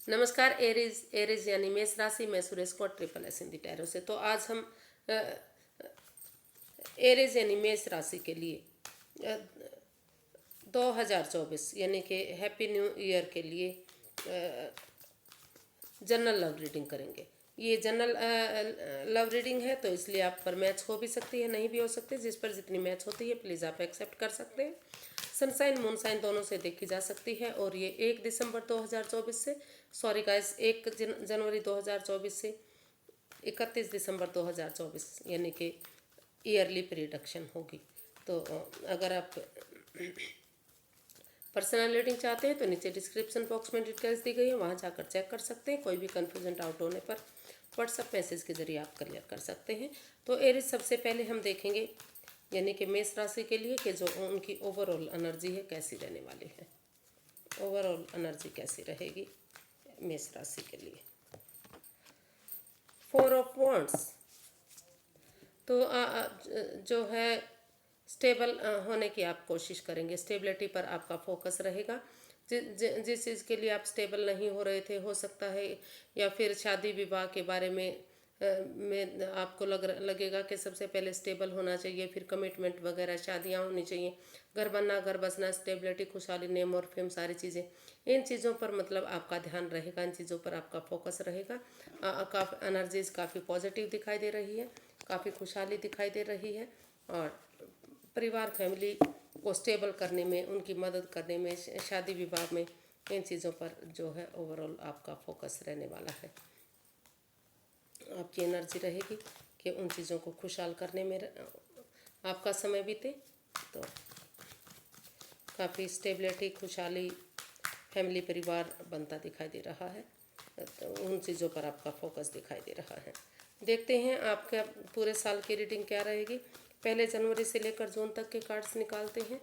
नमस्कार Aries Aries यानी मेष राशि में सुरेश को ट्रिपल एस हिंदी टैरो से। तो आज हम एरीज यानी मेष राशि के लिए 2024 यानी कि हैप्पी न्यू ईयर के लिए जनरल लव रीडिंग करेंगे। ये जनरल लव रीडिंग है तो इसलिए आप पर मैच हो भी सकती है, नहीं भी हो सकती। जिस पर जितनी मैच होती है प्लीज़ आप एक्सेप्ट कर सकते हैं। सनसाइन मूनसाइन दोनों से देखी जा सकती है। और ये 1 दिसंबर 2024 से गाइस 1 जनवरी 2024 से 31 दिसंबर 2024 यानी कि ईयरली प्रिडिक्शन होगी। तो अगर आप पर्सनल रीडिंग चाहते हैं तो नीचे डिस्क्रिप्शन बॉक्स में डिटेल्स दी गई है, वहाँ जाकर चेक कर सकते हैं। कोई भी कन्फ्यूजन आउट होने पर व्हाट्सएप मैसेज के जरिए आप क्लियर कर सकते हैं। तो एरीज सबसे पहले हम देखेंगे यानी कि मेष राशि के लिए कि जो उनकी ओवरऑल एनर्जी है कैसी रहने वाली है। ओवरऑल एनर्जी कैसी रहेगी मेष राशि के लिए। 4 ऑफ वांड्स तो जो है स्टेबल होने की आप कोशिश करेंगे, स्टेबिलिटी पर आपका फोकस रहेगा। जिस चीज़ के लिए आप स्टेबल नहीं हो रहे थे, हो सकता है या फिर शादी विवाह के बारे में आपको लगेगा कि सबसे पहले स्टेबल होना चाहिए, फिर कमिटमेंट वगैरह, शादियां होनी चाहिए, घर बनना, घर बसना, स्टेबिलिटी, खुशहाली, नेम और फेम, सारी चीज़ें, इन चीज़ों पर मतलब आपका ध्यान रहेगा, इन चीज़ों पर आपका फोकस रहेगा। काफ़ी एनर्जीज काफ़ी पॉजिटिव दिखाई दे रही है, काफ़ी खुशहाली दिखाई दे रही है। और परिवार फैमिली को स्टेबल करने में, उनकी मदद करने में, शादी विवाह में, इन चीज़ों पर जो है ओवरऑल आपका फोकस रहने वाला है। आपकी एनर्जी रहेगी कि उन चीज़ों को खुशहाल करने में आपका समय बीते। तो काफ़ी स्टेबिलिटी, खुशहाली, फैमिली, परिवार बनता दिखाई दे रहा है। तो उन चीज़ों पर आपका फोकस दिखाई दे रहा है। देखते हैं आपका पूरे साल की रीडिंग क्या रहेगी। पहले जनवरी से लेकर जून तक के कार्ड्स निकालते हैं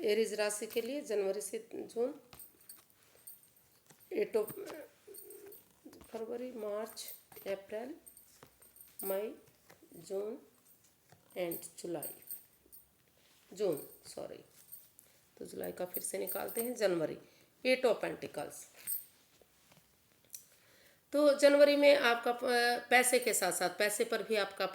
एरीज राशि के लिए। जनवरी से जून, 8 फरवरी, मार्च, अप्रैल, मई, जून एंड जुलाई। जून सॉरी, तो जुलाई का फिर से निकालते हैं। जनवरी 8 ऑफ पेंटिकल्स। तो जनवरी में आपका पैसे के साथ साथ पैसे पर भी आपका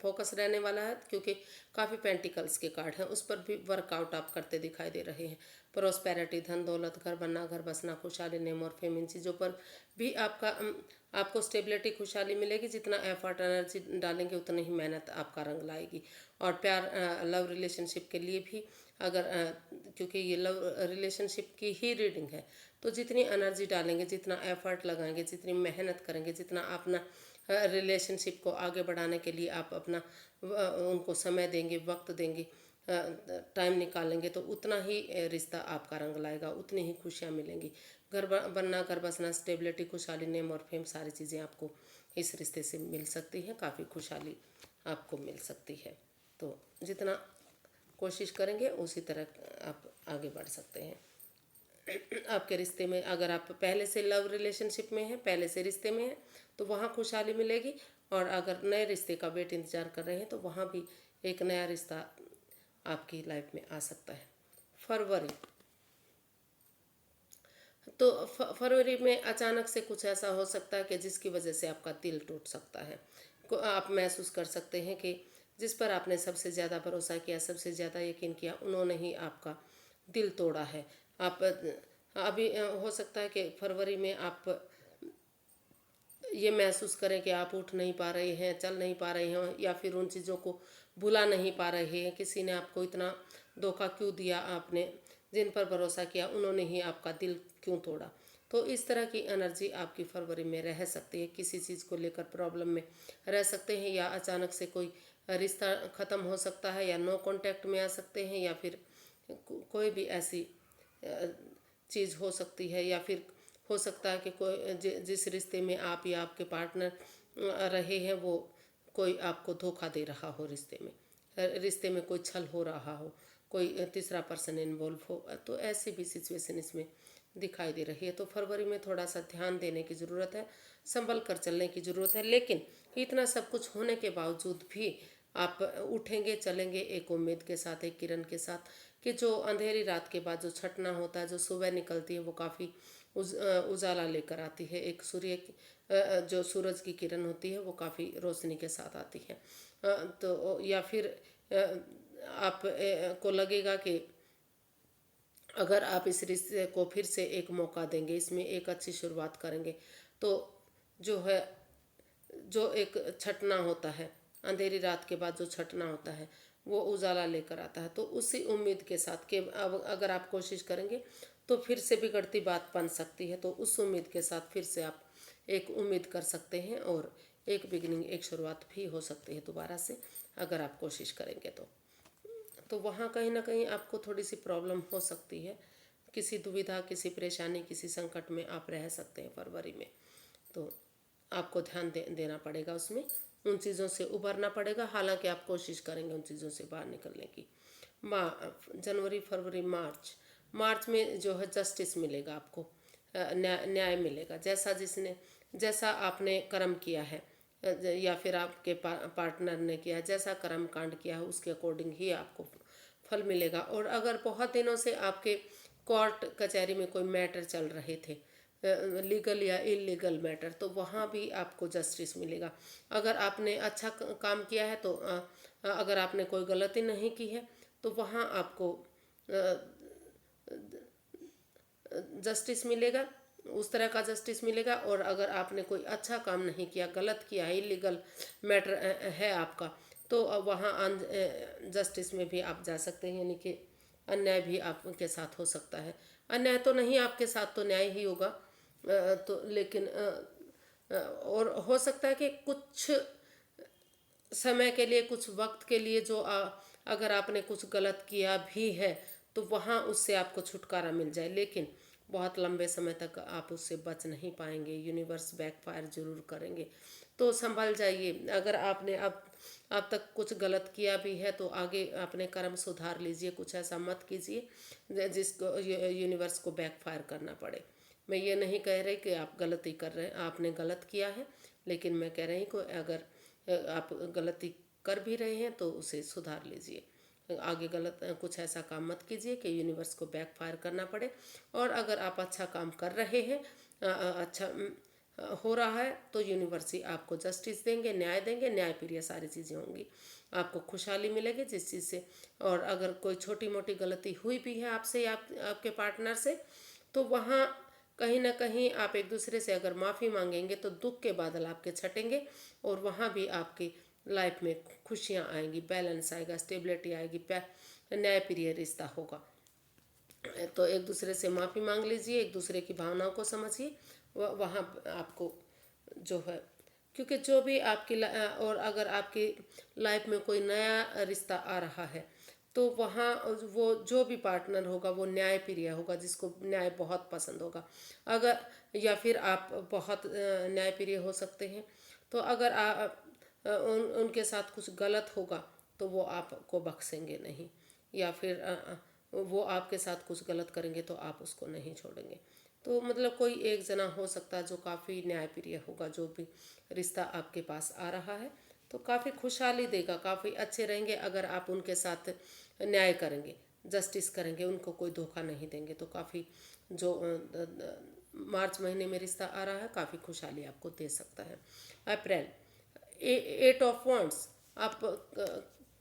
फोकस रहने वाला है, क्योंकि काफ़ी पेंटिकल्स के कार्ड हैं, उस पर भी वर्कआउट आप करते दिखाई दे रहे हैं। प्रोस्पेरिटी, धन दौलत, घर बनना, घर बसना, खुशहाली, नेम और फेम, इन चीज़ों पर भी आपको स्टेबिलिटी, खुशहाली मिलेगी। जितना एफर्ट एनर्जी डालेंगे उतनी ही मेहनत आपका रंग लाएगी। और प्यार, लव रिलेशनशिप के लिए भी अगर क्योंकि ये लव रिलेशनशिप की ही रीडिंग है, तो जितनी एनर्जी डालेंगे, जितना एफर्ट लगाएंगे, जितनी मेहनत करेंगे, जितना अपना रिलेशनशिप को आगे बढ़ाने के लिए आप अपना उनको समय देंगे, वक्त देंगे, टाइम निकालेंगे, तो उतना ही रिश्ता आपका रंग लाएगा, उतनी ही खुशियाँ मिलेंगी। घर बनना, घर बसना, स्टेबिलिटी, खुशहाली, नेम और फेम, सारी चीज़ें आपको इस रिश्ते से मिल सकती हैं। काफ़ी खुशहाली आपको मिल सकती है। तो जितना कोशिश करेंगे उसी तरह आप आगे बढ़ सकते हैं। आपके रिश्ते में अगर आप पहले से लव रिलेशनशिप में हैं, पहले से रिश्ते में हैं, तो वहाँ खुशहाली मिलेगी। और अगर नए रिश्ते का वेट इंतजार कर रहे हैं तो वहाँ भी एक नया रिश्ता आपकी लाइफ में आ सकता है। फरवरी, तो फरवरी में अचानक से कुछ ऐसा हो सकता है कि जिसकी वजह से आपका दिल टूट सकता है। आप महसूस कर सकते हैं कि जिस पर आपने सबसे ज़्यादा भरोसा किया, सबसे ज़्यादा यकीन किया, उन्होंने ही आपका दिल तोड़ा है। आप अभी हो सकता है कि फरवरी में आप ये महसूस करें कि आप उठ नहीं पा रहे हैं, चल नहीं पा रहे हैं, या फिर उन चीज़ों को भुला नहीं पा रहे हैं। किसी ने आपको इतना धोखा क्यों दिया, आपने जिन पर भरोसा किया उन्होंने ही आपका दिल क्यों तोड़ा। तो इस तरह की एनर्जी आपकी फरवरी में रह सकती है। किसी चीज़ को लेकर प्रॉब्लम में रह सकते हैं, या अचानक से कोई रिश्ता ख़त्म हो सकता है, या नो कांटेक्ट में आ सकते हैं, या फिर कोई भी ऐसी चीज़ हो सकती है। या फिर हो सकता है कि कोई जिस रिश्ते में आप या आपके पार्टनर रहे हैं वो कोई आपको धोखा दे रहा हो, रिश्ते में कोई छल हो रहा हो, कोई तीसरा पर्सन इन्वॉल्व हो, तो ऐसी भी सिचुएशन इसमें दिखाई दे रही है। तो फरवरी में थोड़ा सा ध्यान देने की ज़रूरत है, संभल कर चलने की ज़रूरत है। लेकिन इतना सब कुछ होने के बावजूद भी आप उठेंगे, चलेंगे एक उम्मीद के साथ, एक किरण के साथ, कि जो अंधेरी रात के बाद जो छटना होता है, जो सुबह निकलती है, वो काफ़ी उजाला लेकर आती है। एक जो सूरज की किरण होती है वो काफ़ी रोशनी के साथ आती है। तो या फिर आप को लगेगा कि अगर आप इस रिश्ते को फिर से एक मौका देंगे, इसमें एक अच्छी शुरुआत करेंगे, तो जो है, जो एक छटना होता है, अंधेरी रात के बाद जो छटना होता है वो उजाला लेकर आता है। तो उसी उम्मीद के साथ कि अब अगर आप कोशिश करेंगे तो फिर से बिगड़ती बात बन सकती है, तो उस उम्मीद के साथ फिर से आप एक उम्मीद कर सकते हैं और एक बिगिनिंग, एक शुरुआत भी हो सकती है दोबारा से, अगर आप कोशिश करेंगे तो वहाँ कहीं ना कहीं आपको थोड़ी सी प्रॉब्लम हो सकती है, किसी दुविधा, किसी परेशानी, किसी संकट में आप रह सकते हैं फरवरी में। तो आपको ध्यान देना पड़ेगा उसमें, उन चीज़ों से उभरना पड़ेगा। हालांकि आप कोशिश करेंगे उन चीज़ों से बाहर निकलने की। जनवरी, फरवरी, मार्च, मार्च में जो है जस्टिस मिलेगा आपको, न्याय मिलेगा। जैसा आपने कर्म किया है, या फिर आपके पार्टनर ने किया है, जैसा कर्म कांड किया है उसके अकॉर्डिंग ही आपको फल मिलेगा। और अगर बहुत दिनों से आपके कोर्ट कचहरी में कोई मैटर चल रहे थे, लीगल या इलीगल मैटर, तो वहाँ भी आपको जस्टिस मिलेगा। अगर आपने अच्छा काम किया है तो अगर आपने कोई गलती नहीं की है तो वहाँ आपको जस्टिस मिलेगा, उस तरह का जस्टिस मिलेगा। और अगर आपने कोई अच्छा काम नहीं किया, गलत किया है, इलीगल मैटर है आपका, तो वहाँ जस्टिस में भी आप जा सकते हैं, यानी कि अन्याय भी आपके साथ हो सकता है। अन्याय तो नहीं आपके साथ, तो न्याय ही होगा। तो लेकिन और हो सकता है कि कुछ समय के लिए, कुछ वक्त के लिए, जो अगर आपने कुछ गलत किया भी है तो वहाँ उससे आपको छुटकारा मिल जाए, लेकिन बहुत लंबे समय तक आप उससे बच नहीं पाएंगे। यूनिवर्स बैकफायर जरूर करेंगे, तो संभल जाइए। अगर आपने अब तक कुछ गलत किया भी है तो आगे अपने कर्म सुधार लीजिए, कुछ ऐसा मत कीजिए जिसको यूनिवर्स को बैकफायर करना पड़े। मैं ये नहीं कह रही कि आप गलती कर रहे हैं, आपने गलत किया है, लेकिन मैं कह रही हूँ कि अगर आप गलती कर भी रहे हैं तो उसे सुधार लीजिए। आगे गलत कुछ ऐसा काम मत कीजिए कि यूनिवर्स को बैकफायर करना पड़े। और अगर आप अच्छा काम कर रहे हैं, अच्छा हो रहा है, तो यूनिवर्स ही आपको जस्टिस देंगे, न्याय देंगे, न्याय प्रिय सारी चीज़ें होंगी, आपको खुशहाली मिलेगी जिस चीज़ से। और अगर कोई छोटी मोटी गलती हुई भी है आपसे या आपके पार्टनर से, तो वहाँ कहीं ना कहीं आप एक दूसरे से अगर माफ़ी मांगेंगे तो दुख के बादल आपके छटेंगे और वहाँ भी आपकी लाइफ में खुशियाँ आएंगी, बैलेंस आएगा, स्टेबिलिटी आएगी, न्यायप्रिय रिश्ता होगा। तो एक दूसरे से माफ़ी मांग लीजिए, एक दूसरे की भावनाओं को समझिए, वहाँ आपको जो है, क्योंकि जो भी और अगर आपकी लाइफ में कोई नया रिश्ता आ रहा है तो वहाँ वो जो भी पार्टनर होगा वो न्यायप्रिय होगा, जिसको न्याय बहुत पसंद होगा। अगर या फिर आप बहुत न्यायप्रिय हो सकते हैं, तो अगर उनके साथ कुछ गलत होगा तो वो आपको बख्शेंगे नहीं, या फिर वो आपके साथ कुछ गलत करेंगे तो आप उसको नहीं छोड़ेंगे। तो मतलब कोई एक जना हो सकता है जो काफ़ी न्यायप्रिय होगा, जो भी रिश्ता आपके पास आ रहा है, तो काफ़ी खुशहाली देगा, काफ़ी अच्छे रहेंगे अगर आप उनके साथ न्याय करेंगे, जस्टिस करेंगे, उनको कोई धोखा नहीं देंगे। तो काफ़ी जो मार्च महीने में रिश्ता आ रहा है काफ़ी खुशहाली आपको दे सकता है। अप्रैल, 8 ऑफ वांड्स, आप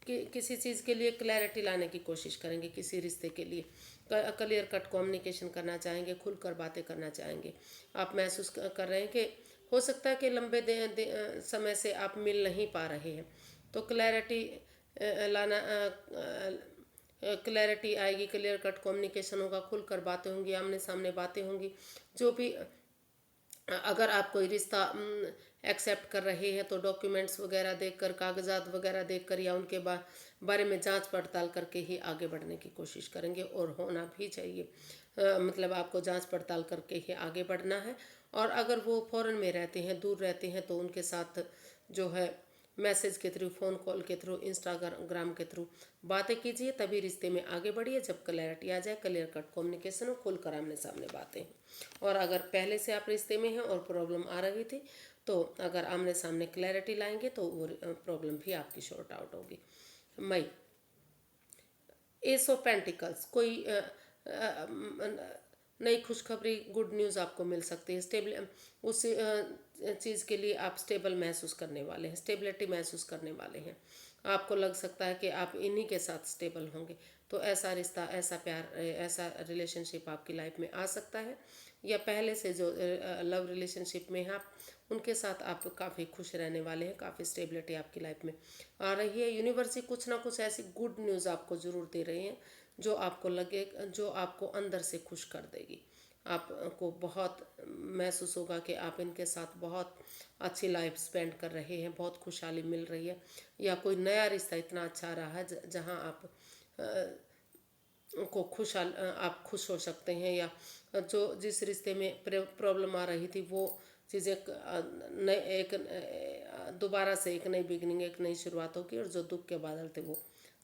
किसी चीज़ के लिए क्लैरिटी लाने की कोशिश करेंगे, किसी रिश्ते के लिए क्लियर कट कम्युनिकेशन करना चाहेंगे, खुलकर बातें करना चाहेंगे। आप महसूस कर रहे हैं कि हो सकता है कि लंबे समय से आप मिल नहीं पा रहे हैं, तो क्लैरिटी लाना, क्लैरिटी आएगी, क्लियर कट कम्युनिकेशन होगा, खुलकर बातें होंगी, आमने सामने बातें होंगी। जो भी अगर आप कोई रिश्ता एक्सेप्ट कर रहे हैं तो डॉक्यूमेंट्स वगैरह देखकर, कागजात वगैरह देखकर, या उनके बारे में जांच पड़ताल करके ही आगे बढ़ने की कोशिश करेंगे, और होना भी चाहिए। मतलब आपको जांच पड़ताल करके ही आगे बढ़ना है। और अगर वो फॉरेन में रहते हैं, दूर रहते हैं, तो उनके साथ जो है मैसेज के थ्रू, फ़ोन कॉल के थ्रू, इंस्टाग्राम के थ्रू बातें कीजिए, तभी रिश्ते में आगे बढ़िए। जब क्लैरिटी आ जाए, क्लियर कट कम्युनिकेशन हो, खुलकर आमने सामने बातें हों। और अगर पहले से आप रिश्ते में हैं और प्रॉब्लम आ रही थी, तो अगर आमने सामने क्लैरिटी लाएंगे तो वो प्रॉब्लम भी आपकी शॉर्ट आउट होगी। मई, एस ऑफ पेंटिकल्स, कोई नई खुशखबरी, गुड न्यूज़ आपको मिल सकती है। स्टेबल उस चीज़ के लिए आप स्टेबल महसूस करने वाले हैं, स्टेबिलिटी महसूस करने वाले हैं। आपको लग सकता है कि आप इन्हीं के साथ स्टेबल होंगे। तो ऐसा रिश्ता, ऐसा प्यार, ऐसा रिलेशनशिप आपकी लाइफ में आ सकता है। या पहले से जो लव रिलेशनशिप में हैं आप, उनके साथ आप काफ़ी खुश रहने वाले हैं, काफ़ी स्टेबिलिटी आपकी लाइफ में आ रही है। यूनिवर्स ही कुछ ना कुछ ऐसी गुड न्यूज़ आपको ज़रूर दे रही हैं जो आपको लगे, जो आपको अंदर से खुश कर देगी। आपको बहुत महसूस होगा कि आप इनके साथ बहुत अच्छी लाइफ स्पेंड कर रहे हैं, बहुत खुशहाली मिल रही है। या कोई नया रिश्ता इतना अच्छा रहा है जहाँ आप को खुशहाल, आप खुश हो सकते हैं। या जो जिस रिश्ते में प्रॉब्लम आ रही थी वो चीज़ें नए एक दोबारा से एक नई बिगनिंग, एक नई शुरुआत होगी, और जो दुख के बादल थे वो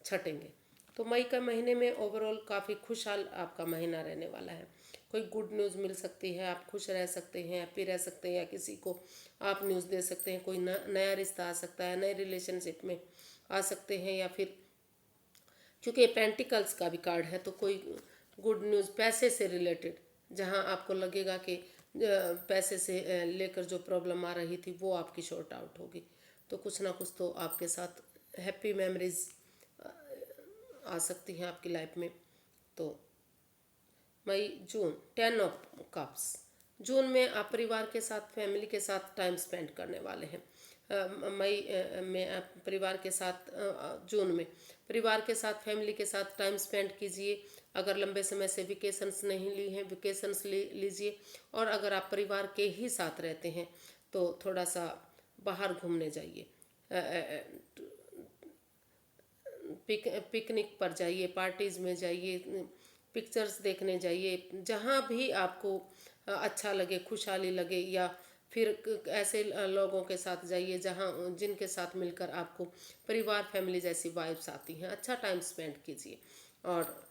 छटेंगे। तो मई के महीने में ओवरऑल काफ़ी खुशहाल आपका महीना रहने वाला है। कोई गुड न्यूज़ मिल सकती है, आप खुश रह सकते हैं, हैप्पी रह सकते हैं, या किसी को आप न्यूज़ दे सकते हैं। कोई नया रिश्ता आ सकता है, नए रिलेशनशिप में आ सकते हैं। या फिर क्योंकि ये पेंटिकल्स का भी कार्ड है, तो कोई गुड न्यूज़ पैसे से रिलेटेड, जहां आपको लगेगा कि पैसे से लेकर जो प्रॉब्लम आ रही थी वो आपकी शॉर्ट आउट होगी। तो कुछ ना कुछ तो आपके साथ हैप्पी मेमोरीज आ सकती हैं आपकी लाइफ में। तो मई जून, 10 ऑफ कप्स, जून में आप परिवार के साथ, फैमिली के साथ टाइम स्पेंड करने वाले हैं। मई में आप परिवार के साथ, जून में परिवार के साथ, फैमिली के साथ टाइम स्पेंड कीजिए। अगर लंबे समय से वेकेशंस नहीं ली हैं, वेकेशंस लीजिए। और अगर आप परिवार के ही साथ रहते हैं तो थोड़ा सा बाहर घूमने जाइए, पिकनिक पर जाइए, पार्टीज़ में जाइए, पिक्चर्स देखने जाइए, जहाँ भी आपको अच्छा लगे, खुशहाली लगे। या फिर ऐसे लोगों के साथ जाइए जहाँ जिनके साथ मिलकर आपको परिवार, फैमिली जैसी वाइब्स आती हैं। अच्छा टाइम स्पेंड कीजिए। और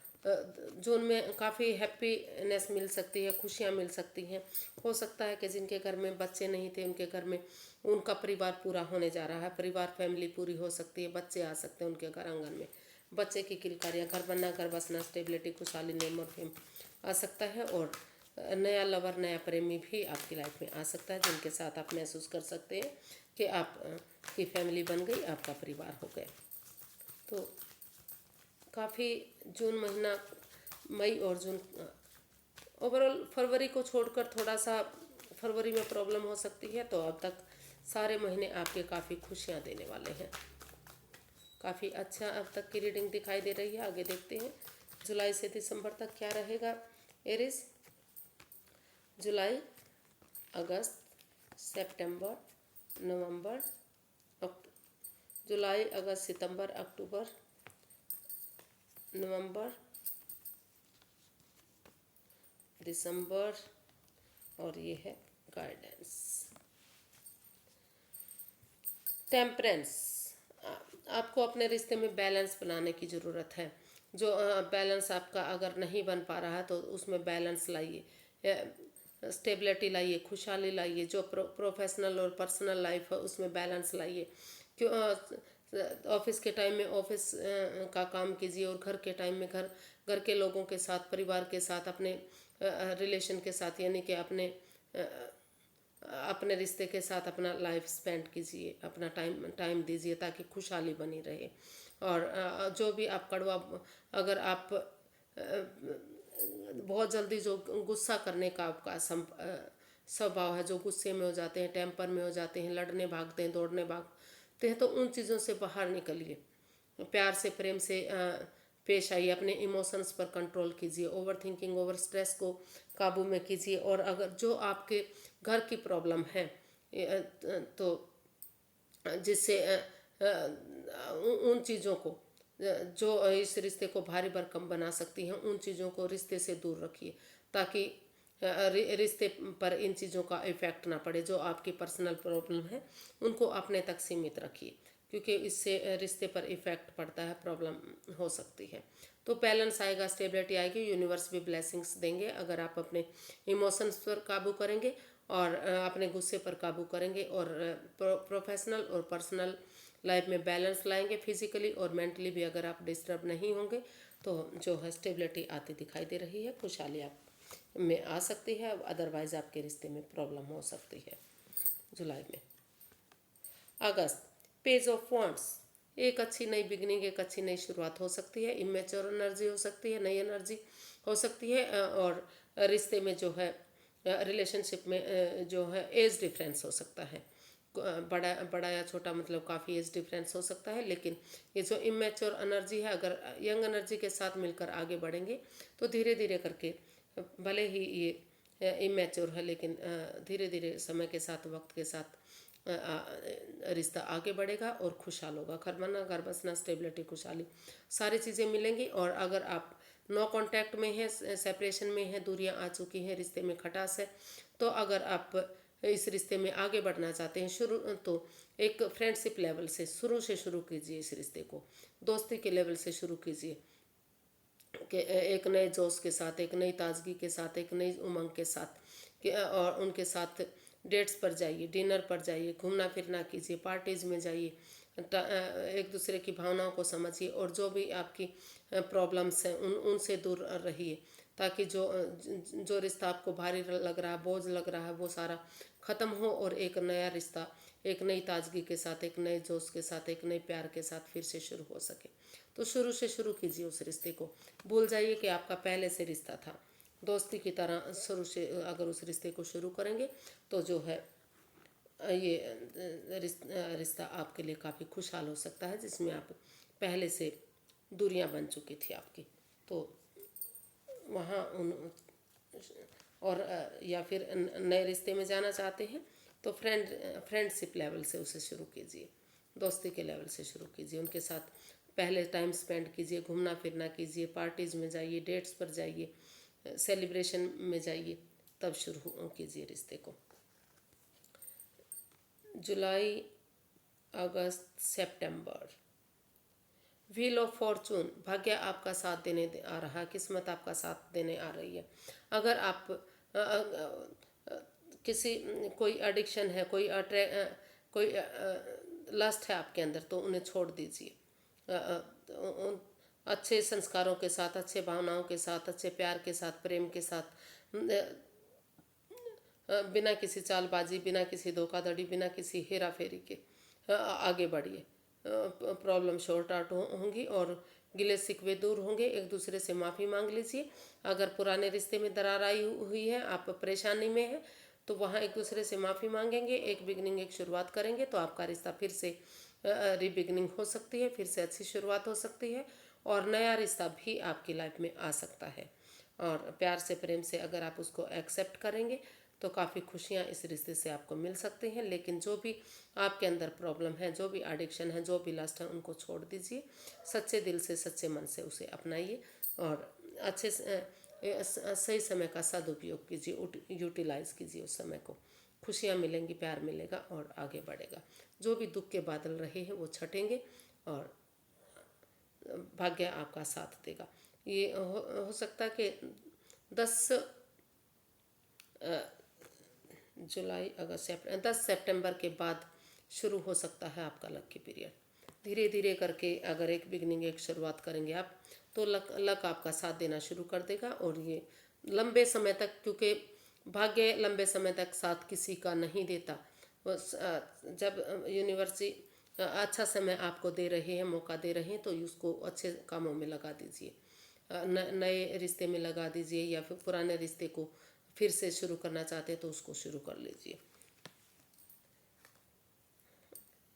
जून में काफ़ी हैप्पीनेस मिल सकती है, खुशियाँ मिल सकती हैं। हो सकता है कि जिनके घर में बच्चे नहीं थे, उनके घर में उनका परिवार पूरा होने जा रहा है, परिवार फैमिली पूरी हो सकती है, बच्चे आ सकते हैं उनके घर आंगन में, बच्चे की किलकारियाँ, घर बनना, घर बसना, स्टेबिलिटी, खुशहाली, नेम और फेम आ सकता है। और नया लवर, नया प्रेमी भी आपकी लाइफ में आ सकता है, जिनके साथ आप महसूस कर सकते हैं कि आप की फैमिली बन गई, आपका परिवार हो गया। तो काफ़ी जून महीना, मई और जून, ओवरऑल फरवरी को छोड़कर थोड़ा सा फरवरी में प्रॉब्लम हो सकती है। तो अब तक सारे महीने आपके काफ़ी खुशियाँ देने वाले हैं। काफ़ी अच्छा अब तक की रीडिंग दिखाई दे रही है। आगे देखते हैं जुलाई से दिसंबर तक क्या रहेगा। एरिस, जुलाई, अगस्त, सितंबर, नवंबर, जुलाई, अगस्त, सितंबर, अक्टूबर, नवंबर, दिसंबर, और ये है गाइडेंस। टेम्परेंस, आपको अपने रिश्ते में बैलेंस बनाने की ज़रूरत है। जो बैलेंस आपका अगर नहीं बन पा रहा है तो उसमें बैलेंस लाइए, स्टेबिलिटी लाइए, खुशहाली लाइए। जो प्रोफेशनल और पर्सनल लाइफ है उसमें बैलेंस लाइए। क्यों ऑफिस के टाइम में ऑफिस का काम कीजिए, और घर के टाइम में घर के लोगों के साथ, परिवार के साथ, अपने रिलेशन के साथ, यानी कि अपने रिश्ते के साथ अपना लाइफ स्पेंड कीजिए, अपना टाइम दीजिए, ताकि खुशहाली बनी रहे। और जो भी आप कड़वा, अगर आप बहुत जल्दी जो गुस्सा करने का आपका स्वभाव है, जो गुस्से में हो जाते हैं, टेम्पर में हो जाते हैं, लड़ने भागते हैं, दौड़ने भागते हैं, तो उन चीज़ों से बाहर निकलिए। प्यार से, प्रेम से पेश आइए। अपने इमोशंस पर कंट्रोल कीजिए। ओवर थिंकिंग, ओवर स्ट्रेस को काबू में कीजिए। और अगर जो आपके घर की प्रॉब्लम है, तो जिससे उन चीज़ों को जो इस रिश्ते को भारी भरकम बना सकती हैं, उन चीज़ों को रिश्ते से दूर रखिए, ताकि रिश्ते पर इन चीज़ों का इफ़ेक्ट ना पड़े। जो आपकी पर्सनल प्रॉब्लम है उनको अपने तक सीमित रखिए, क्योंकि इससे रिश्ते पर इफ़ेक्ट पड़ता है, प्रॉब्लम हो सकती है। तो बैलेंस आएगा, स्टेबिलिटी आएगी, यूनिवर्स भी ब्लेसिंग्स देंगे अगर आप अपने इमोशंस पर काबू करेंगे, और अपने गुस्से पर काबू करेंगे, और प्रोफेशनल और पर्सनल लाइफ में बैलेंस लाएंगे। फिजिकली और मेंटली भी अगर आप डिस्टर्ब नहीं होंगे तो जो है स्टेबिलिटी आती दिखाई दे रही है, खुशहाली आप में आ सकती है, अदरवाइज़ आपके रिश्ते में प्रॉब्लम हो सकती है जुलाई में। अगस्त, पेज ऑफ वॉन्ड्स, एक अच्छी नई बिगनिंग, एक अच्छी नई शुरुआत हो सकती है। इमेच्योर एनर्जी हो सकती है, नई एनर्जी हो सकती है, और रिश्ते में जो है रिलेशनशिप में जो है एज डिफरेंस हो सकता है, बड़ा बड़ा या छोटा, मतलब काफ़ी एज डिफरेंस हो सकता है। लेकिन ये जो इमेच्योर एनर्जी है, अगर यंग एनर्जी के साथ मिलकर आगे बढ़ेंगे तो धीरे धीरे करके, भले ही ये इमेच्योर है लेकिन धीरे धीरे समय के साथ, वक्त के साथ रिश्ता आगे बढ़ेगा और खुशहाल होगा। घर बसना, स्टेबिलिटी, खुशहाली, सारी चीज़ें मिलेंगी। और अगर आप नो कांटेक्ट में हैं, सेपरेशन में हैं, दूरियां आ चुकी हैं, रिश्ते में खटास है, तो अगर आप इस रिश्ते में आगे बढ़ना चाहते हैं, तो एक फ्रेंडशिप लेवल से शुरू कीजिए इस रिश्ते को, दोस्ती के लेवल से शुरू कीजिए कि एक नए जोश के साथ, एक नई ताजगी के साथ, एक नई उमंग के साथ, और उनके साथ डेट्स पर जाइए, डिनर पर जाइए, घूमना फिरना कीजिए, पार्टीज़ में जाइए, एक दूसरे की भावनाओं को समझिए, और जो भी आपकी प्रॉब्लम्स हैं उनसे दूर रहिए, ताकि जो रिश्ता आपको भारी लग रहा है, बोझ लग रहा है, वो सारा ख़त्म हो और एक नया रिश्ता एक नई ताजगी के साथ, एक नए जोश के साथ, एक नए प्यार के साथ फिर से शुरू हो सके। तो शुरू से शुरू कीजिए उस रिश्ते को, भूल जाइए कि आपका पहले से रिश्ता था। दोस्ती की तरह शुरू से अगर उस रिश्ते को शुरू करेंगे तो जो है ये रिश्ता आपके लिए काफ़ी खुशहाल हो सकता है, जिसमें आप पहले से दूरियां बन चुकी थी आपकी, तो वहाँ उन और या फिर नए रिश्ते में जाना चाहते हैं तो फ्रेंडशिप लेवल से उसे शुरू कीजिए, दोस्ती के लेवल से शुरू कीजिए, उनके साथ पहले टाइम स्पेंड कीजिए, घूमना फिरना कीजिए, पार्टीज़ में जाइए, डेट्स पर जाइए, सेलिब्रेशन में जाइए, तब शुरू कीजिए रिश्ते को। जुलाई, अगस्त, सितंबर, व्हील ऑफ फॉर्चून, भाग्य आपका साथ देने आ रहा है, किस्मत आपका साथ देने आ रही है। अगर आप किसी कोई एडिक्शन है, कोई लस्ट है आपके अंदर, तो उन्हें छोड़ दीजिए। अच्छे संस्कारों के साथ, अच्छे भावनाओं के साथ, अच्छे प्यार के साथ, प्रेम के साथ, बिना किसी चालबाजी, बिना किसी धोखाधड़ी, बिना किसी हेरा फेरी के आगे बढ़िए। प्रॉब्लम शॉर्ट आउट होंगी और गिले शिकवे दूर होंगे। एक दूसरे से माफ़ी मांग लीजिए। अगर पुराने रिश्ते में दरार आई हुई है, आप परेशानी में हैं, तो वहाँ एक दूसरे से माफ़ी मांगेंगे, एक बिगनिंग, एक शुरुआत करेंगे, तो आपका रिश्ता फिर से रीबिगनिंग हो सकती है, फिर से अच्छी शुरुआत हो सकती है, और नया रिश्ता भी आपकी लाइफ में आ सकता है। और प्यार से, प्रेम से अगर आप उसको एक्सेप्ट करेंगे तो काफ़ी खुशियाँ इस रिश्ते से आपको मिल सकती हैं। लेकिन जो भी आपके अंदर प्रॉब्लम है, जो भी एडिक्शन है, जो भी लस्ट है, उनको छोड़ दीजिए। सच्चे दिल से, सच्चे मन से उसे अपनाइए और अच्छे सही समय का सदुपयोग कीजिए, यूटिलाइज कीजिए उस समय को। खुशियाँ मिलेंगी, प्यार मिलेगा और आगे बढ़ेगा। जो भी दुख के बादल रहे हैं वो छटेंगे और भाग्य आपका साथ देगा। ये हो सकता है कि 10 जुलाई, अगस्त, 10 सितंबर के बाद शुरू हो सकता है आपका लकी पीरियड। धीरे धीरे करके अगर एक बिगनिंग, एक शुरुआत करेंगे आप, तो लक आपका साथ देना शुरू कर देगा। और ये लंबे समय तक, क्योंकि भाग्य लंबे समय तक साथ किसी का नहीं देता। जब यूनिवर्सिटी अच्छा समय आपको दे रहे हैं, मौका दे रहे हैं, तो उसको अच्छे कामों में लगा दीजिए, नए रिश्ते में लगा दीजिए, या फिर पुराने रिश्ते को फिर से शुरू करना चाहते हैं तो उसको शुरू कर लीजिए।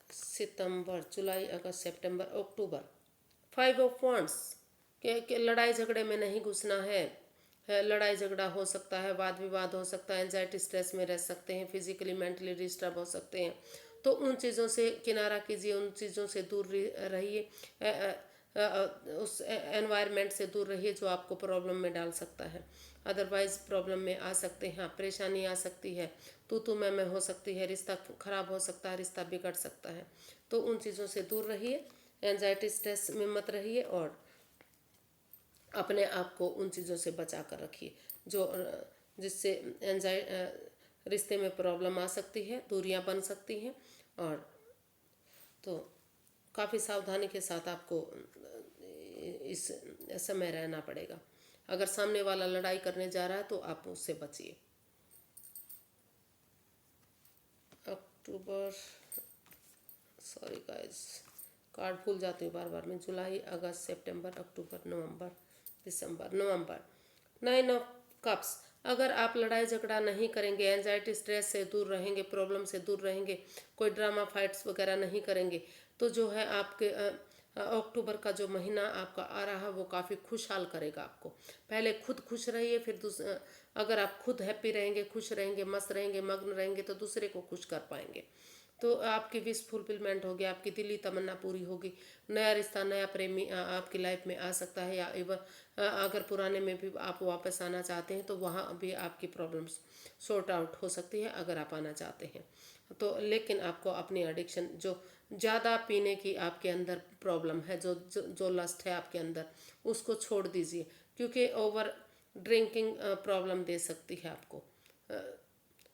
सितंबर, जुलाई, अगस्त, सितंबर, अक्टूबर, 5 ऑफ वॉन्ड्स, के लड़ाई झगड़े में नहीं घुसना है। लड़ाई झगड़ा हो सकता है, वाद विवाद हो सकता है, एंजाइटी, स्ट्रेस में रह सकते हैं, फिजिकली मेंटली डिस्टर्ब हो सकते हैं। तो उन चीज़ों से किनारा कीजिए, उन चीज़ों से दूर रहिए, उस एनवायरनमेंट से दूर रहिए जो आपको प्रॉब्लम में डाल सकता है। अदरवाइज प्रॉब्लम में आ सकते हैं, परेशानी आ सकती है, तू मैं हो सकती है, रिश्ता खराब हो सकता है, रिश्ता बिगड़ सकता है। तो उन चीज़ों से दूर रहिए, एंजाइटी, स्ट्रेस में मत रहिए, और अपने आप को उन चीज़ों से बचा कर रखिए जो जिससे रिश्ते में प्रॉब्लम आ सकती है, दूरियां बन सकती हैं। और तो काफ़ी सावधानी के साथ आपको इस समय रहना पड़ेगा। अगर सामने वाला लड़ाई करने जा रहा है तो आप उससे बचिए। अक्टूबर, सॉरी गाइस, कार्ड भूल जाती हूँ बार बार मैं। जुलाई, अगस्त, सितंबर, अक्टूबर, नवंबर, दिसंबर, नवंबर। 9 ऑफ कप्स। अगर आप लड़ाई झगड़ा नहीं करेंगे, एंजाइटी स्ट्रेस से दूर रहेंगे, प्रॉब्लम से दूर रहेंगे, कोई ड्रामा फाइट्स वगैरह नहीं करेंगे, तो जो है आपके अक्टूबर का जो महीना आपका आ रहा है वो काफ़ी खुशहाल करेगा आपको। पहले खुद खुश रहिए, फिर अगर आप खुद हैप्पी रहेंगे, खुश रहेंगे, मस्त रहेंगे, मग्न रहेंगे, तो दूसरे को खुश कर पाएंगे। तो आपकी विश फुलफिलमेंट होगी, आपकी दिली तमन्ना पूरी होगी। नया रिश्ता, नया प्रेमी आपकी लाइफ में आ सकता है, या इवन अगर पुराने में भी आप वापस आना चाहते हैं तो वहाँ भी आपकी प्रॉब्लम्स सॉर्ट आउट हो सकती है अगर आप आना चाहते हैं तो। लेकिन आपको अपनी एडिक्शन, जो ज़्यादा पीने की आपके अंदर प्रॉब्लम है, जो लस्ट है आपके अंदर, उसको छोड़ दीजिए, क्योंकि ओवर ड्रिंकिंग प्रॉब्लम दे सकती है आपको।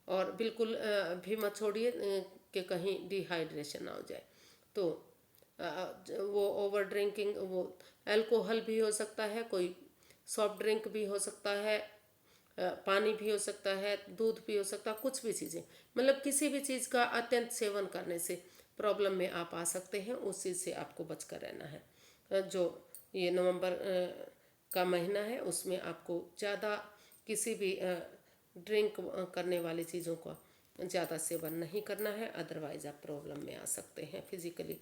और बिल्कुल भी मत छोड़िए कि कहीं डिहाइड्रेशन ना हो जाए। तो वो ओवर ड्रिंकिंग, वो अल्कोहल भी हो सकता है, कोई सॉफ्ट ड्रिंक भी हो सकता है, पानी भी हो सकता है, दूध भी हो सकता है, कुछ भी चीज़ें, मतलब किसी भी चीज़ का अत्यंत सेवन करने से प्रॉब्लम में आप आ सकते हैं। उस चीज़ से आपको बचकर रहना है। जो ये नवंबर का महीना है उसमें आपको ज़्यादा किसी भी ड्रिंक करने वाली चीज़ों का ज़्यादा सेवन नहीं करना है, अदरवाइज़ आप प्रॉब्लम में आ सकते हैं, फिजिकली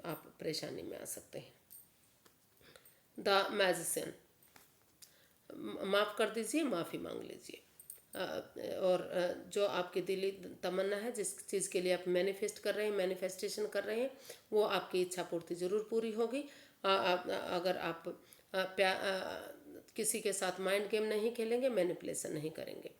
आप परेशानी में आ सकते हैं। द मैजिशियन, माफ़ कर दीजिए, माफ़ी मांग लीजिए। और जो आपकी दिली तमन्ना है, जिस चीज़ के लिए आप मैनिफेस्ट कर रहे हैं, मैनिफेस्टेशन कर रहे हैं, वो आपकी इच्छा पूर्ति ज़रूर पूरी होगी। अगर आप किसी के साथ माइंड गेम नहीं खेलेंगे, मैनिपुलेशन नहीं करेंगे,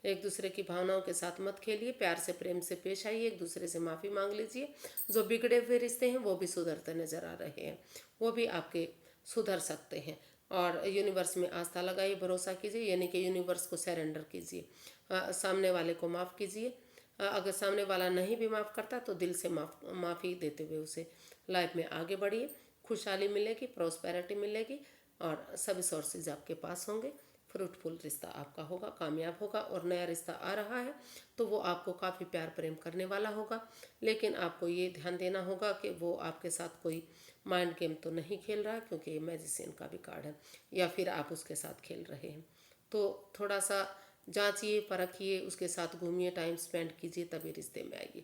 एक दूसरे की भावनाओं के साथ मत खेलिए, प्यार से प्रेम से पेश आइए, एक दूसरे से माफ़ी मांग लीजिए। जो बिगड़े हुए रिश्ते हैं वो भी सुधरते नज़र आ रहे हैं, वो भी आपके सुधर सकते हैं। और यूनिवर्स में आस्था लगाइए, भरोसा कीजिए, यानी कि यूनिवर्स को सरेंडर कीजिए, सामने वाले को माफ़ कीजिए। अगर सामने वाला नहीं भी माफ़ करता तो दिल से माफ़ी देते हुए उसे लाइफ में आगे बढ़िए। खुशहाली मिलेगी, प्रॉस्पेरिटी मिलेगी, और सभी सोर्सेज आपके पास होंगे। फ्रूटफुल रिश्ता आपका होगा, कामयाब होगा। और नया रिश्ता आ रहा है तो वो आपको काफ़ी प्यार प्रेम करने वाला होगा, लेकिन आपको ये ध्यान देना होगा कि वो आपके साथ कोई माइंड गेम तो नहीं खेल रहा है, क्योंकि ये मैजिशियन का भी कार्ड है, या फिर आप उसके साथ खेल रहे हैं। तो थोड़ा सा जांचिए, परखिए, उसके साथ घूमिए, टाइम स्पेंड कीजिए, तभी रिश्ते में आइए,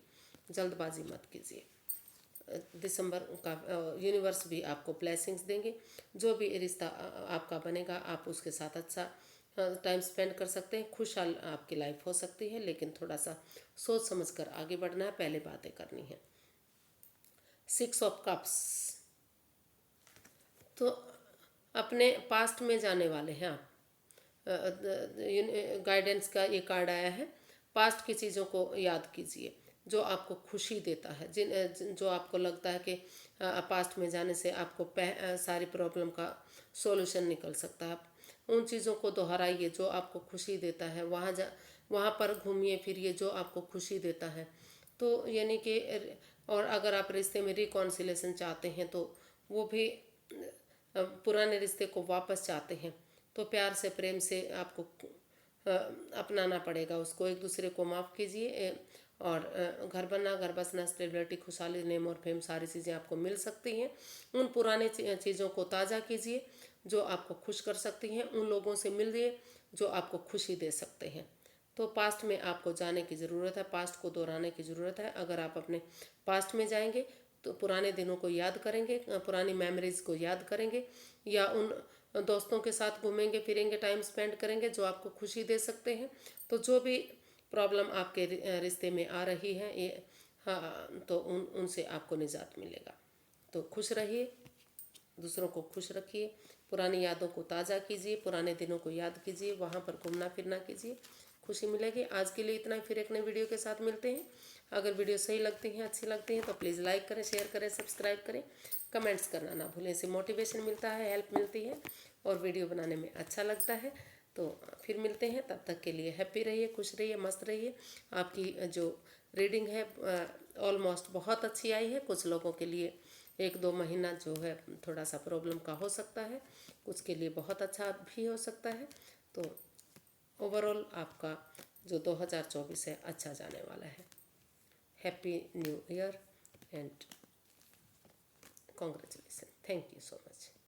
जल्दबाजी मत कीजिए। दिसंबर का यूनिवर्स भी आपको ब्लेसिंग्स देंगे। जो भी रिश्ता आपका बनेगा, आप उसके साथ अच्छा टाइम स्पेंड कर सकते हैं, खुशहाल आपकी लाइफ हो सकती है, लेकिन थोड़ा सा सोच समझ कर आगे बढ़ना है, पहले बातें करनी है। 6 ऑफ कप्स, तो अपने पास्ट में जाने वाले हैं आप। गाइडेंस का ये कार्ड आया है। पास्ट की चीज़ों को याद कीजिए जो आपको खुशी देता है, जो आपको लगता है कि पास्ट में जाने से आपको सारी प्रॉब्लम का सॉल्यूशन निकल सकता है। आप उन चीज़ों को दोहराइए जो आपको खुशी देता है, वहाँ पर घूमिए फिरिए जो आपको खुशी देता है। तो यानी कि और अगर आप रिश्ते में रिकॉन्सिलेशन चाहते हैं तो वो भी पुराने रिश्ते को वापस चाहते हैं तो प्यार से प्रेम से आपको अपनाना पड़ेगा उसको। एक दूसरे को माफ़ कीजिए, और घर बनना, घर बसना, स्टेबिलिटी, खुशहाली, नेम और फेम, सारी चीज़ें आपको मिल सकती हैं। उन पुराने चीज़ों को ताज़ा कीजिए जो आपको खुश कर सकती हैं। उन लोगों से मिलिए जो आपको खुशी दे सकते हैं। तो पास्ट में आपको जाने की ज़रूरत है, पास्ट को दोहराने की ज़रूरत है। अगर आप अपने पास्ट में जाएंगे तो पुराने दिनों को याद करेंगे, पुरानी मेमोरीज को याद करेंगे, या उन दोस्तों के साथ घूमेंगे फिरेंगे, टाइम स्पेंड करेंगे जो आपको खुशी दे सकते हैं। तो जो भी प्रॉब्लम आपके रिश्ते में आ रही है, ये हाँ, तो उनसे आपको निजात मिलेगा। तो खुश रहिए, दूसरों को खुश रखिए, पुरानी यादों को ताज़ा कीजिए, पुराने दिनों को याद कीजिए, वहाँ पर घूमना फिरना कीजिए, खुशी मिलेगी। आज के लिए इतना ही, फिर एक नए वीडियो के साथ मिलते हैं। अगर वीडियो सही लगती हैं, अच्छी लगती हैं तो प्लीज़ लाइक करें, शेयर करें, सब्सक्राइब करें, कमेंट्स करना ना भूलें। इससे मोटिवेशन मिलता है, हेल्प मिलती है, और वीडियो बनाने में अच्छा लगता है। तो फिर मिलते हैं, तब तक के लिए हैप्पी रहिए, खुश रहिए, मस्त रहिए। आपकी जो रीडिंग है ऑलमोस्ट बहुत अच्छी आई है, कुछ लोगों के लिए 1-2 महीना जो है थोड़ा सा प्रॉब्लम का हो सकता है, कुछ के लिए बहुत अच्छा भी हो सकता है। तो ओवरऑल आपका जो 2024 है अच्छा जाने वाला है। Happy new year and congratulation. Thank you so much.